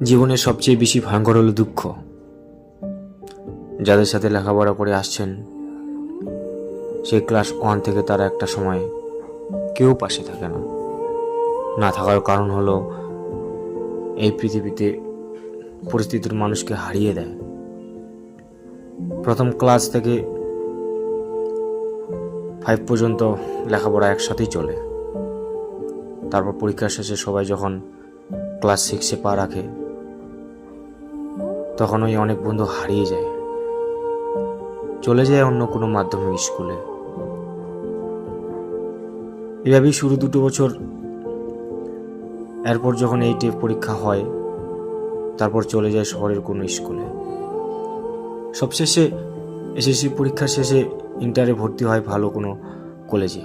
জীবনের সবচেয়ে বেশি ভয়ঙ্কর হলো দুঃখ। যাদের সাথে লেখাপড়া করে আসছেন সেই ক্লাস 1 থেকে তারা একটা সময় কেউ পাশে থাকে না। না থাকার কারণ হলো এই পৃথিবীতে পরিস্থিতির মানুষকে হারিয়ে দেয়। প্রথম ক্লাস থেকে 5 পর্যন্ত লেখাপড়া একসাথেই চলে। তারপর পরীক্ষা শেষে সবাই যখন ক্লাস 6-এ পা রাখে তখন ওই অনেক বন্ধু হারিয়ে যায়, চলে যায় অন্য কোনো মাধ্যমিক স্কুলে। এভাবেই শুরু 2 বছর। এরপর যখন 8-এ পরীক্ষা হয় তারপর চলে যায় শহরের কোনো স্কুলে। সবশেষে এসএসসি পরীক্ষা শেষে ইন্টারে ভর্তি হয় ভালো কোনো কলেজে,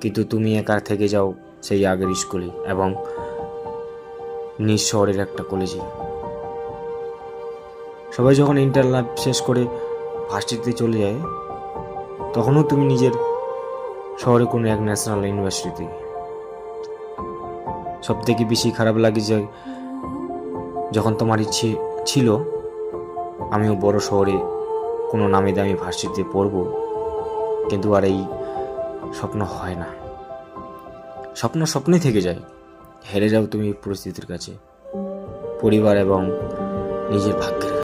কিন্তু তুমি একা থেকে যাও সেই আগের স্কুলে এবং নিজ শহরের একটা কলেজে। সবাই যখন ইন্টার লাইফ শেষ করে ভার্সিটিতে চলে যায় তখনও তুমি নিজের শহরে কোনো এক ন্যাশনাল ইউনিভার্সিটি। সব থেকে বেশি খারাপ লাগে যে যখন তোমার ইচ্ছে ছিল আমিও বড় শহরে কোনো নামি দামি ভার্সিটিতে পড়ব, কিন্তু আর এই স্বপ্ন হয় না। স্বপ্ন স্বপ্নই থেকে যায়, হেরে যাও তুমি পরিস্থিতির কাছে, পরিবার এবং নিজের ভাগ্যের।